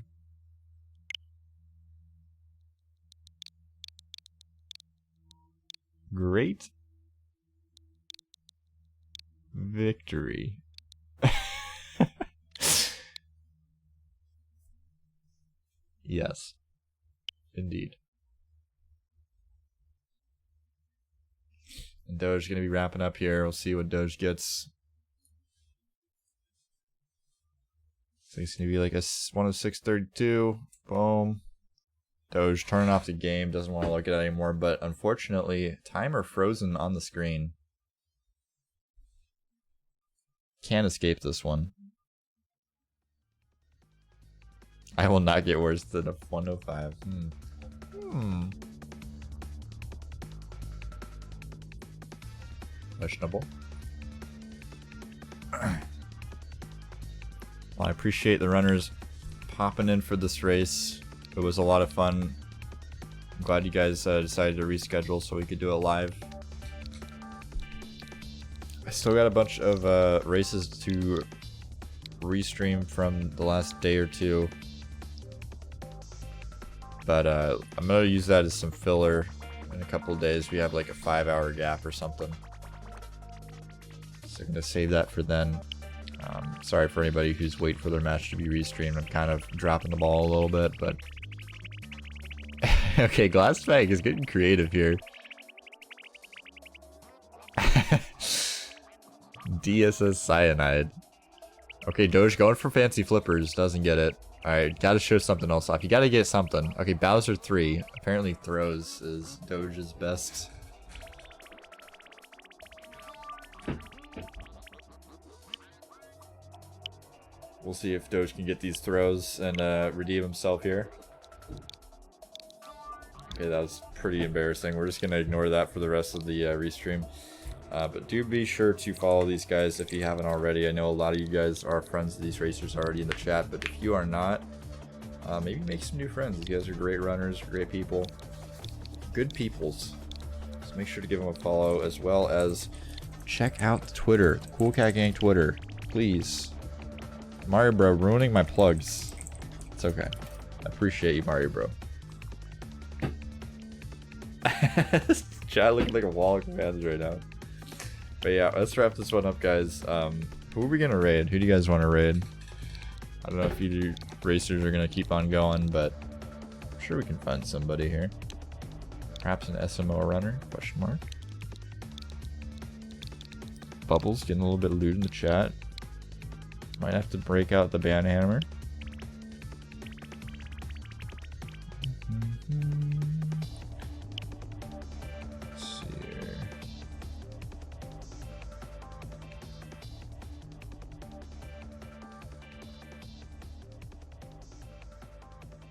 Great victory. Yes, indeed. And Doge gonna be wrapping up here. We'll see what Doge gets. So it's gonna be like a 1 of 632. Boom. Doge turning off the game. Doesn't want to look at it anymore. But unfortunately, timer frozen on the screen. Can't escape this one. I will not get worse than a 105. Questionable. Well, I appreciate the runners popping in for this race. It was a lot of fun. I'm glad you guys decided to reschedule so we could do it live. I still got a bunch of races to restream from the last day or two. But I'm going to use that as some filler in a couple of days. We have like a 5-hour gap or something. So I'm going to save that for then. Sorry for anybody who's waiting for their match to be restreamed. I'm kind of dropping the ball a little bit, but... Okay, Glassfangs is getting creative here. DSS Cyanide. Okay, Doge going for fancy flippers. Doesn't get it. Alright, gotta show something else off. You gotta get something. Okay, Bowser 3. Apparently throws is Doge's best. We'll see if Doge can get these throws and redeem himself here. Okay, that was pretty embarrassing. We're just gonna ignore that for the rest of the restream. But do be sure to follow these guys if you haven't already. I know a lot of you guys are friends of these racers already in the chat, but if you are not, maybe make some new friends. You guys are great runners, great people, good peoples. So make sure to give them a follow, as well as check out the Twitter, the Cool Cat Gang Twitter, please. Mario Bro ruining my plugs. It's okay. I appreciate you, Mario Bro. Chat looking like a wall of commands right now. But yeah, let's wrap this one up, guys. Who are we gonna raid? Who do you guys want to raid? I don't know if you racers are gonna keep on going, but I'm sure we can find somebody here. Perhaps an SMO runner? Question mark. Bubbles getting a little bit lewd in the chat. Might have to break out the band hammer.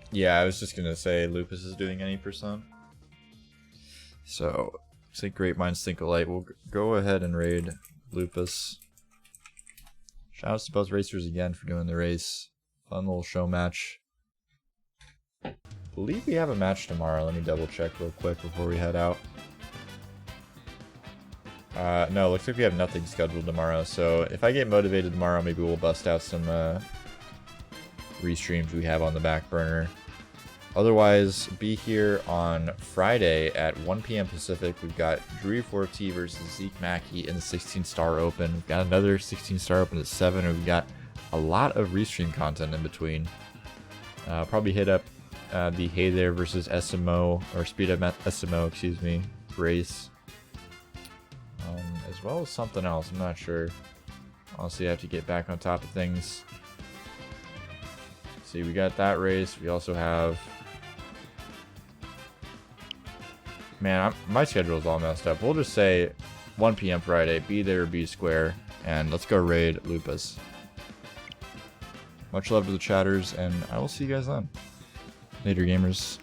Yeah, I was just gonna say Lupus is doing any %. So, looks like Great Minds Think Alike. We'll go ahead and raid Lupus. Shout out to both racers again for doing the race. Fun little show match. I believe we have a match tomorrow. Let me double check real quick before we head out. No, looks like we have nothing scheduled tomorrow. So if I get motivated tomorrow, maybe we'll bust out some restreams we have on the back burner. Otherwise, be here on Friday at 1 p.m. Pacific. We've got Drew 4T versus Zeke Mackey in the 16-star open. We've got another 16-star open at 7, and we've got a lot of restream content in between. Probably hit up the Hey There versus SMO, or Speed Up SMO, excuse me, race. As well as something else, I'm not sure. Honestly, I have to get back on top of things. See, we got that race. We also have... Man, my schedule is all messed up. We'll just say 1 p.m. Friday. Be there, be square. And let's go raid Lupas. Much love to the chatters, and I will see you guys then. Later, gamers.